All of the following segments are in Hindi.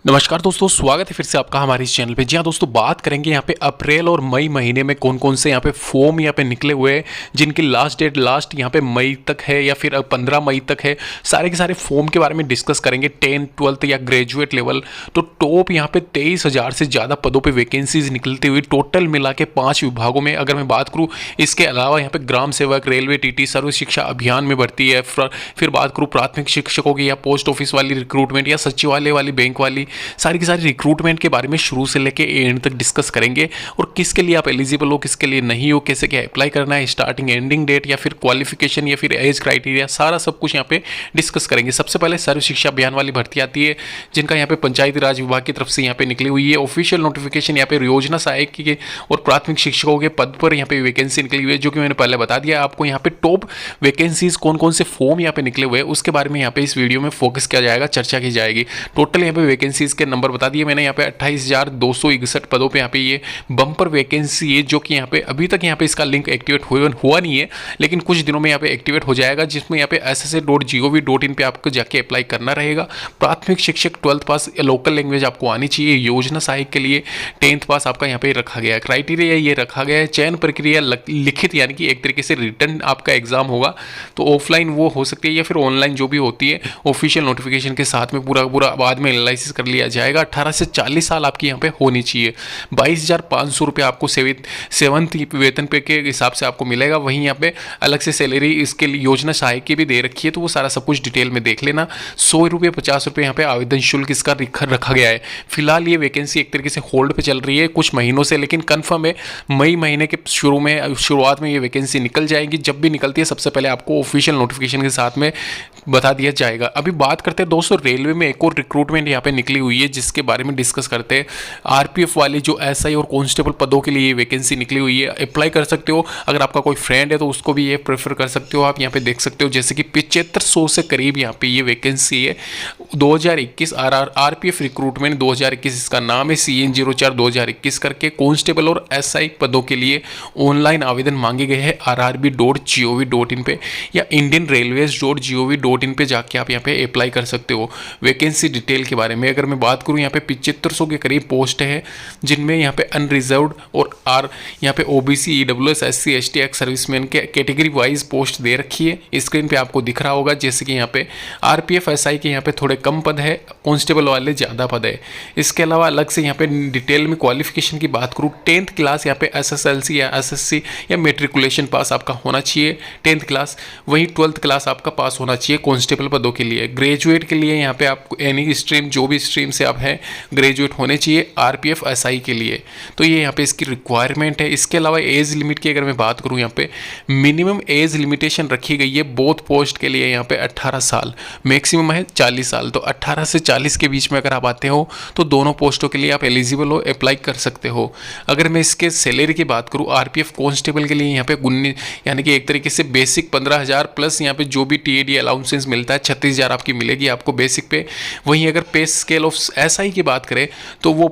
नमस्कार दोस्तों, स्वागत है फिर से आपका हमारे इस चैनल पे। जी हाँ दोस्तों, बात करेंगे यहाँ पे अप्रैल और मई महीने में कौन कौन से यहाँ पे फॉर्म यहाँ पे निकले हुए हैं, जिनकी लास्ट डेट यहाँ पे मई तक है या फिर 15 मई तक है। सारे के सारे फॉर्म के बारे में डिस्कस करेंगे, 10th 12th या ग्रेजुएट लेवल। तो टॉप यहाँ पे 23,000 से ज़्यादा पदों पर वैकेंसीज निकलती हुई टोटल मिला के 5 विभागों में अगर मैं बात करूँ। इसके अलावा यहाँ पे ग्राम सेवक, रेलवे टीटी, सर्व शिक्षा अभियान में भर्ती है। फिर बात करूँ प्राथमिक शिक्षकों की या पोस्ट ऑफिस वाली रिक्रूटमेंट या सचिवालय वाली, बैंक वाली, सारी की सारी रिक्रूटमेंट के बारे में शुरू से लेके एंड तक डिस्कस करेंगे। और किसके लिए आप एलिजिबल हो, किसके लिए नहीं हो, कैसे क्या अप्लाई करना है, स्टार्टिंग एंडिंग डेट या फिर क्वालिफिकेशन या फिर एज क्राइटेरिया, सारा सब कुछ यहाँ पे डिस्कस करेंगे। सबसे पहले सर्व शिक्षा अभियान वाली भर्ती आती है, जिनका यहाँ पे पंचायती राज विभाग की तरफ से यहाँ पे निकली हुई है ऑफिशियल नोटिफिकेशन। यहाँ पे योजना सहायक के और प्राथमिक शिक्षकों के पद पर यहाँ पे वैकेंसी निकली हुई है, जो कि मैंने पहले बता दिया आपको। यहाँ पे टॉप वैकेंसीज कौन कौन से फॉर्म यहाँ पे निकले हुए हैं उसके बारे में यहाँ पे इस वीडियो में फोकस किया जाएगा, चर्चा की जाएगी। टोटल यहाँ पे वैकेंसीज के नंबर बता दिए मैंने। यहाँ पे 28,261 पदों पे यहाँ पे ये बम्पर वैकेंसी है, जो कि यहाँ पे अभी तक यहाँ पे इसका लिंक एक्टिवेट हुआ नहीं है, लेकिन कुछ दिनों में यहाँ पे एक्टिवेट हो जाएगा, जिसमें यहाँ पे ssa.gov.in पे आपको जाके अप्लाई करना रहेगा। प्राथमिक शिक्षक 12th पास लोकल लैंग्वेज आपको आनी चाहिए। योजना सहायक के लिए 10th पास आपका यहाँ पे रखा गया है। क्राइटेरिया ये रखा गया है, चयन प्रक्रिया लिखित यानी कि एक तरीके से रिटर्न आपका एग्जाम होगा, तो ऑफलाइन वो हो सकती है या फिर ऑनलाइन, जो भी होती है ऑफिशियल नोटिफिकेशन के साथ में पूरा बाद में एनालिसिस कर लिया जाएगा। 18 से 40 साल आपकी यहाँ पे होनी चाहिए। 22,500 रुपये आपको सेवंथ वेतन पे के हिसाब से आपको मिलेगा। वहीं यहाँ पे अलग से सैलरी इसके लिए योजना सहायक की भी दे रखी है, तो वो सारा सब कुछ डिटेल में देख लेना। 100 रुपये 50 रुपये यहाँ पे आवेदन शुल्क इसका रखा गया है। फिलहाल ये वैकेंसी एक तरीके से होल्ड पे चल रही है कुछ महीनों से, लेकिन कन्फर्म है मई महीने के शुरुआत में ये वैकेंसी निकल जाएगी। जब भी निकलती है सबसे पहले आपको ऑफिशियल नोटिफिकेशन के साथ में बता दिया जाएगा। अभी बात करते हैं दोस्तों, रेलवे में एक और रिक्रूटमेंट यहाँ पे निकली हुई है, जिसके बारे में डिस्कस करते हैं। आरपीएफ वाली जो एसआई और कांस्टेबल पदों के लिए वैकेंसी निकली हुई है, अप्लाई कर सकते हो। अगर आपका कोई फ्रेंड है तो उसको भी ये प्रेफर कर सकते हो। आप यहाँ पे देख सकते हो जैसे कि 7500 से करीब यहाँ पे ये वैकेंसी है। 2021 आरपीएफ रिक्रूटमेंट 2021 इसका नाम है, CN04 2021 करके। कांस्टेबल और एसआई पदों के लिए ऑनलाइन आवेदन मांगे गए हैं rrb.gov.in पे या indianrailways.gov.in पे जाके आप यहाँ पे अप्लाई कर सकते हो। वैकेंसी डिटेल के बारे में अगर मैं बात करूँ, यहाँ पे 7500 के करीब पोस्ट है, जिनमें यहाँ पे अनरिजर्व्ड और यहाँ पे OBC, EWS, SC ST ex serviceman के कैटेगरी वाइज पोस्ट दे रखी है। स्क्रीन पे आपको दिख रहा होगा, जैसे कि यहाँ पे आरपीएफ एसआई के यहाँ पे थोड़े कम पद है, कांस्टेबल वाले ज़्यादा पद है। इसके अलावा अलग से यहाँ पे डिटेल में क्वालिफिकेशन की बात करूँ, 10th क्लास यहाँ पे SSLC या SSC या मेट्रिकुलेशन पास आपका होना चाहिए 10th क्लास। वहीं 12th क्लास आपका पास होना चाहिए कांस्टेबल पदों के लिए। ग्रेजुएट के लिए यहाँ पे आपको एनी स्ट्रीम, जो भी स्ट्रीम से आप हैं, ग्रेजुएट होने चाहिए आरपीएफ एसआई के लिए। तो ये यहाँ पे इसकी रिक्वायरमेंट है। इसके अलावा एज लिमिट की अगर मैं बात करूँ, यहाँ पे मिनिमम एज लिमिटेशन रखी गई है बोथ पोस्ट के लिए। यहाँ पे 18 साल, मैक्सिमम है 40 साल। तो 18 से 40 के बीच में अगर आप आते हो तो दोनों पोस्टों के लिए आप एलिजिबल हो, अप्लाई कर सकते हो। अगर मैं इसके सैलरी की बात करूँ, आरपीएफ कांस्टेबल के लिए यहाँ पे 19 यानी कि एक तरीके से बेसिक 15,000 प्लस यहाँ पे जो भी टीएडी अलाउंसेंस मिलता है 36,000 आपकी मिलेगी आपको बेसिक पे। वहीं अगर पे स्केल ऑफ एसआई की बात करें तो वो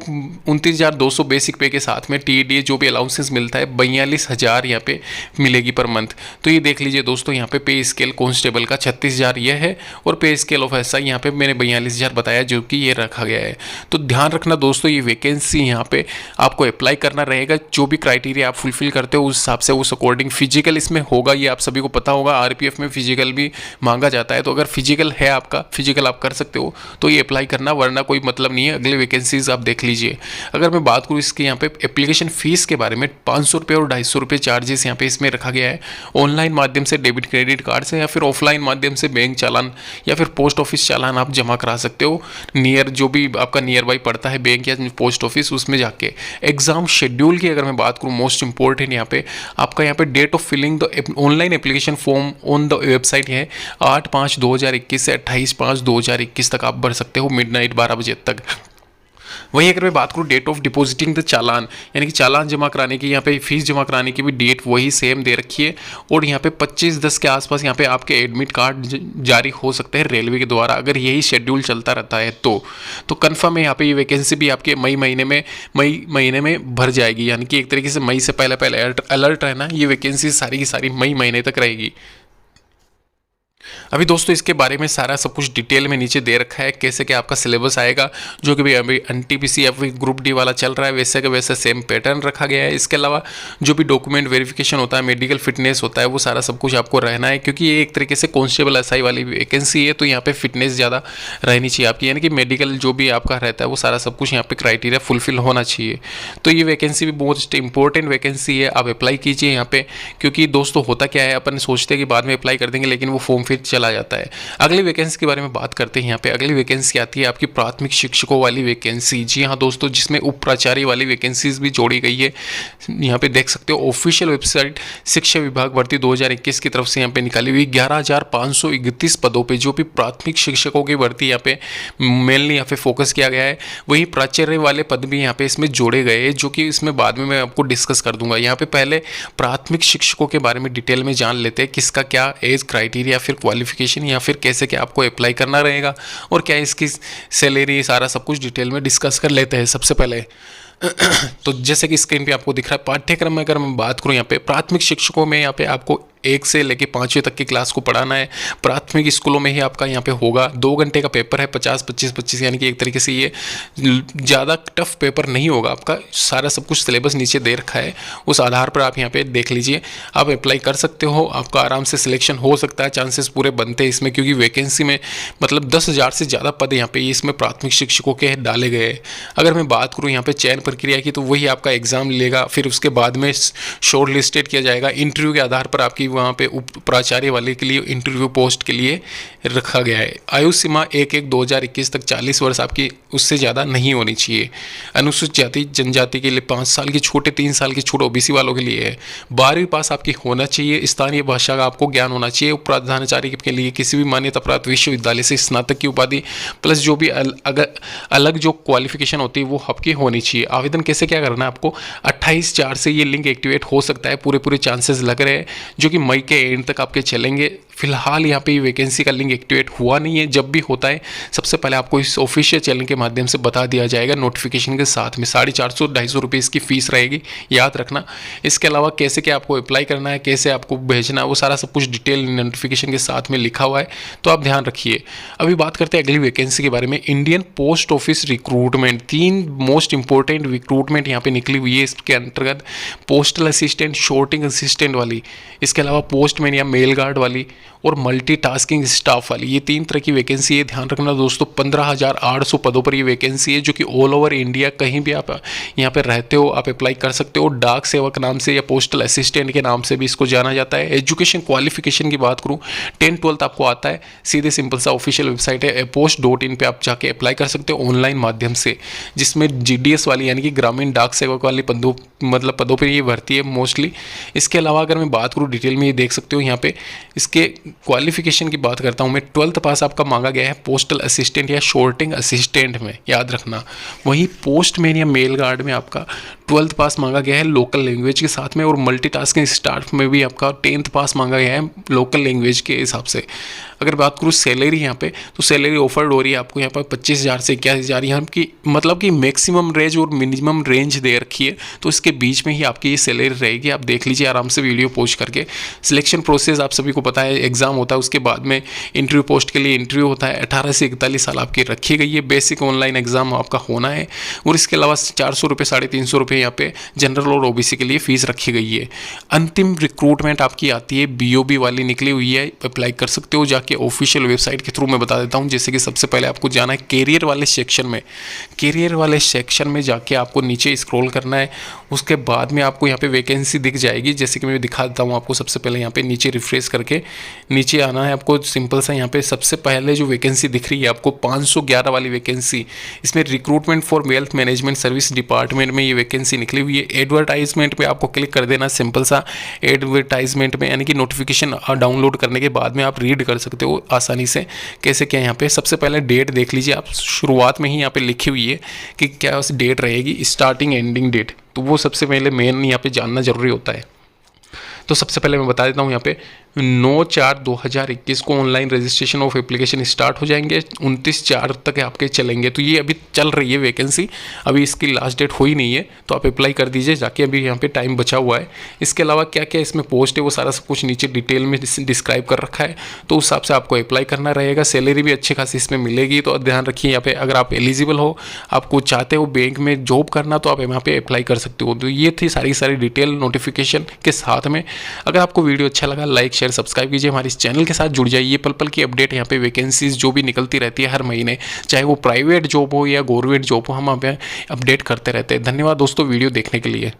29,200 बेसिक पे के साथ में टीएडी जो भी अलाउंसेंस मिलता है 42,000 यहाँ पे मिलेगी पर मंथ। तो ये देख लीजिए दोस्तों, यहाँ पे स्केल कांस्टेबल का 36,000 ये है और पे स्केल ऑफ एसआई यहाँ पे मैंने 42,000 बताया, जो कि ये रखा गया है। तो ध्यान रखना दोस्तों, ये वैकेंसी यहाँ पे आपको अप्लाई करना रहेगा। जो भी क्राइटेरिया आप फुलफिल करते हो उस हिसाब से, उस अकॉर्डिंग फिजिकल इसमें होगा, ये आप सभी को पता होगा। आरपीएफ में फिजिकल भी मांगा जाता है, तो अगर फिजिकल है आपका, फिजिकल आप कर सकते हो तो ये अप्लाई करना, वरना कोई मतलब नहीं है। अगले वैकेंसीज आप देख लीजिए। अगर मैं बात करूँ इसके यहाँ पे एप्लीकेशन फीस के बारे में, 500 रुपये और 250 रुपये चार्जेस यहाँ पे इसमें रखा गया है। ऑनलाइन माध्यम से डेबिट क्रेडिट कार्ड से या फिर ऑफलाइन माध्यम से बैंक चालान या फिर पोस्ट ऑफिस चालान आप जमा करा सकते हो। जो भी आपका नियर बाई पड़ता है बैंक या पोस्ट ऑफिस, उसमें जाके। एग्जाम शेड्यूल की अगर मैं बात करूँ, मोस्ट इंपॉर्टेंट यहाँ पे आपका यहाँ पे date of filling the online application form on the website है 8/5/2021 से 28/5/2021 तक आप भर सकते हो, मिडनाइट 12 बजे तक। वहीं अगर मैं बात करूँ डेट ऑफ डिपॉजिटिंग द चालान, यानी कि चालान जमा कराने की, यहाँ पे फीस जमा कराने की भी डेट वही सेम दे रखी है। और यहाँ पे 25/10 के आसपास यहाँ पे आपके एडमिट कार्ड जारी हो सकते हैं रेलवे के द्वारा, अगर यही शेड्यूल चलता रहता है तो कंफर्म है यहाँ पे ये वैकेंसी भी आपके मई महीने में भर जाएगी। यानी कि एक तरीके से मई से पहले अलर्ट रहना, ये वैकेंसी सारी की सारी मई महीने तक रहेगी। अभी दोस्तों इसके बारे में सारा सब कुछ डिटेल में नीचे दे रखा है, कैसे क्या आपका सिलेबस आएगा, जो कि भी अभी एनटीपीसी या फिर ग्रुप डी वाला चल रहा है वैसे का वैसे सेम पैटर्न रखा गया है। इसके अलावा जो भी डॉक्यूमेंट वेरिफिकेशन होता है, मेडिकल फिटनेस होता है, वो सारा सब कुछ आपको रहना है, क्योंकि ये एक तरीके से कांस्टेबल एसआई वाली वैकेंसी है, तो यहाँ पे फिटनेस ज़्यादा रहनी चाहिए आपकी, यानी कि मेडिकल जो भी आपका रहता है वो सारा सब कुछ यहाँ पे क्राइटेरिया फुलफिल होना चाहिए। तो ये वैकेंसी भी मोस्ट इंपॉर्टेंट वैकेंसी है, आप अप्लाई कीजिए यहाँ पे, क्योंकि दोस्तों होता क्या है, अपन सोचते हैं कि बाद में अप्लाई कर देंगे लेकिन वो फॉर्म फिर चला जाता है। अगली वैकेंसी के बारे में बात करते हैं। यहाँ पे अगली वैकेंसी आती है आपकी प्राथमिक शिक्षकों वाली वैकेंसी। जी हाँ दोस्तों, जिसमें उप प्राचार्य वाली वैकेंसीज भी जोड़ी गई है। यहाँ पे देख सकते हो ऑफिशियल वेबसाइट शिक्षा विभाग भर्ती 2021 की तरफ से यहाँ पे निकाली हुई 11,531 पदों पे जो भी प्राथमिक शिक्षकों की भर्ती यहाँ पे मेनली यहाँ पे फोकस किया गया है। वही प्राचार्य वाले पद भी यहाँ पे इसमें जोड़े गए हैं, जो कि इसमें बाद में मैं आपको डिस्कस कर दूंगा। यहाँ पे पहले प्राथमिक शिक्षकों के बारे में डिटेल में जान लेते हैं, किसका क्या एज क्राइटेरिया, फिर क्वालिफिकेशन या फिर कैसे क्या आपको अप्लाई करना रहेगा और क्या इसकी सैलरी, सारा सब कुछ डिटेल में डिस्कस कर लेते हैं। सबसे पहले तो जैसे कि स्क्रीन पे आपको दिख रहा है पाठ्यक्रम में अगर मैं बात करूं, यहाँ पे प्राथमिक शिक्षकों में यहाँ पे आपको 1 से लेके 5वीं तक की क्लास को पढ़ाना है। प्राथमिक स्कूलों में ही आपका यहाँ पे होगा। 2 घंटे का पेपर है, 50-25-25, यानी कि एक तरीके से ये ज़्यादा टफ पेपर नहीं होगा आपका। सारा सब कुछ सिलेबस नीचे दे रखा है, उस आधार पर आप यहाँ पे देख लीजिए, आप अप्लाई कर सकते हो। आपका आराम से सिलेक्शन हो सकता है, चांसेस पूरे बनते हैं इसमें, क्योंकि वैकेंसी में मतलब 10,000 से ज़्यादा पद यहाँ पे इसमें प्राथमिक शिक्षकों के डाले गए हैं। अगर मैं बात करूँ यहाँ पे चयन प्रक्रिया की, तो वही आपका एग्जाम लेगा, फिर उसके बाद में शॉर्ट लिस्टेड किया जाएगा। इंटरव्यू के आधार पर आपकी वहाँ पे उप प्राचार्य वाले के लिए इंटरव्यू पोस्ट के लिए रखा गया है। आयु सीमा 1/1/2021 तक 40 वर्ष आपकी, उससे ज़्यादा नहीं होनी चाहिए। अनुसूचित जाति जनजाति के लिए 5 साल की छूट है, 3 साल की छूट ओबीसी वालों के लिए है। 12वीं पास आपकी होना चाहिए। स्थानीय भाषा का आपको ज्ञान होना चाहिए। उप प्राधानाचार्य के लिए किसी भी मान्यता प्राप्त विश्वविद्यालय से स्नातक की उपाधि प्लस जो भी अलग जो क्वालिफिकेशन होती है वो आपकी होनी चाहिए। आवेदन कैसे क्या करना है आपको, 28/4 से ये लिंक एक्टिवेट हो सकता है, पूरे चांसेस लग रहे हैं, जो कि मई के एंड तक आपके चलेंगे। फिलहाल यहाँ पे वैकेंसी का लिंक एक्टिवेट हुआ नहीं है। जब भी होता है सबसे पहले आपको इस ऑफिशियल चैनल के माध्यम से बता दिया जाएगा नोटिफिकेशन के साथ में। 450-250 रुपये इसकी फीस रहेगी, याद रखना। इसके अलावा कैसे क्या आपको अप्लाई करना है, कैसे आपको भेजना है, वो सारा सब कुछ डिटेल नोटिफिकेशन के साथ में लिखा हुआ है, तो आप ध्यान रखिए। अभी बात करते हैं अगली वैकेंसी के बारे में। Indian post office recruitment, 3 most important recruitment यहाँ पे निकली हुई है इसके अंतर्गत। पोस्टल असिस्टेंट, शॉर्टिंग असिस्टेंट वाली, इसके अलावा पोस्टमैन या मेल गार्ड वाली और मल्टीटास्किंग स्टाफ वाली, ये 3 तरह की वैकेंसी है। ध्यान रखना दोस्तों, 15,800 पदों पर ये वैकेंसी है, जो कि ऑल ओवर इंडिया कहीं भी आप यहाँ पे रहते हो आप अप्लाई कर सकते हो। डाक सेवक नाम से या पोस्टल असिस्टेंट के नाम से भी इसको जाना जाता है। एजुकेशन क्वालिफिकेशन की बात करूँ, 10th-12th आपको आता है। सीधे सिंपल सा ऑफिशियल वेबसाइट है post.in पे आप जाके अप्लाई कर सकते हो ऑनलाइन माध्यम से, जिसमें GDS वाली यानी कि ग्रामीण डाक सेवक वाली पदों पर ये भर्ती है मोस्टली। इसके अलावा अगर मैं बात करूँ डिटेल में, ये देख सकते हो यहाँ पे इसके क्वालिफिकेशन की बात करता हूँ मैं। 12th पास आपका मांगा गया है पोस्टल असिस्टेंट या शॉर्टिंग असिस्टेंट में, याद रखना। वहीं पोस्टमैन या मेल गार्ड में आपका 12th पास मांगा गया है लोकल लैंग्वेज के साथ में, और मल्टीटास्किंग स्टाफ में भी आपका 10th पास मांगा गया है लोकल लैंग्वेज के हिसाब से। अगर बात करूँ सैलरी यहाँ पे, तो सैलरी ऑफर्ड हो रही है आपको यहाँ पर 25,000 से 21,000, यहाँ की मतलब कि मैक्सिमम रेंज और मिनिमम रेंज दे रखी है, तो इसके बीच में ही आपकी ये सैलरी रहेगी। आप देख लीजिए आराम से वीडियो पोस्ट करके। सिलेक्शन प्रोसेस आप सभी को पता है, एग्जाम होता है, उसके बाद में इंटरव्यू पोस्ट के लिए इंटरव्यू होता है। 18 से 41 साल आपकी रखी गई है। बेसिक ऑनलाइन एग्जाम आपका होना है, और इसके अलावा 400 रुपये 350 रुपये यहाँ पे जनरल और ओबीसी के लिए फीस रखी गई है। अंतिम रिक्रूटमेंट आपकी आती है BOB वाली निकली हुई है, अप्लाई कर सकते हो जाके ऑफिशियल वेबसाइट के थ्रू। मैं बता देता हूँ, जैसे कि सबसे पहले आपको जाना है कैरियर वाले सेक्शन में। कैरियर वाले सेक्शन में जाके आपको नीचे स्क्रॉल करना है, उसके बाद में आपको यहाँ पे वैकेंसी दिख जाएगी। जैसे कि मैं दिखा देता हूँ आपको, सबसे पहले यहाँ पे नीचे रिफ्रेश करके नीचे आना है आपको। सिंपल सा यहाँ पे सबसे पहले जो वैकेंसी दिख रही है आपको 511 वाली वैकेंसी, इसमें recruitment for wealth management service department में ये वैकेंसी निकली हुई है। एडवर्टाइजमेंट पे आपको क्लिक कर देना, सिंपल सा एडवर्टाइजमेंट में, यानी कि नोटिफिकेशन डाउनलोड करने के बाद में आप रीड कर सकते हो आसानी से कैसे क्या। यहाँ पे सबसे पहले डेट देख लीजिए आप, शुरुआत में ही यहाँ पे लिखी हुई है कि क्या उस डेट रहेगी, स्टार्टिंग एंडिंग डेट, तो वो सबसे पहले मेन यहाँ पे जानना जरूरी होता है। तो सबसे पहले मैं बता देता हूँ यहाँ पे 9/4/2021 को online registration of application start हो जाएंगे, 29/4 तक आपके चलेंगे। तो ये अभी चल रही है वैकेंसी, अभी इसकी लास्ट डेट हुई नहीं है, तो आप अप्लाई कर दीजिए जाके, अभी यहाँ पे टाइम बचा हुआ है। इसके अलावा क्या क्या इसमें पोस्ट है वो सारा सब कुछ नीचे डिटेल में डिस्क्राइब कर रखा है, तो उस हिसाब से आपको अप्लाई करना रहेगा। सैलरी भी अच्छी खासी इसमें मिलेगी, तो ध्यान रखिए यहाँ पे अगर आप एलिजिबल हो, आपको चाहते हो बैंक में जॉब करना, तो आप यहाँ पे अप्लाई कर सकते हो। तो ये थी सारी डिटेल नोटिफिकेशन के साथ में। अगर आपको वीडियो अच्छा लगा, लाइक शेयर सब्सक्राइब कीजिए, हमारे इस चैनल के साथ जुड़ जाइए। ये पल पल की अपडेट यहाँ पे वैकेंसीज जो भी निकलती रहती है हर महीने, चाहे वो प्राइवेट जॉब हो या गवर्नमेंट जॉब हो, हम यहाँ पे अपडेट करते रहते हैं। धन्यवाद दोस्तों वीडियो देखने के लिए।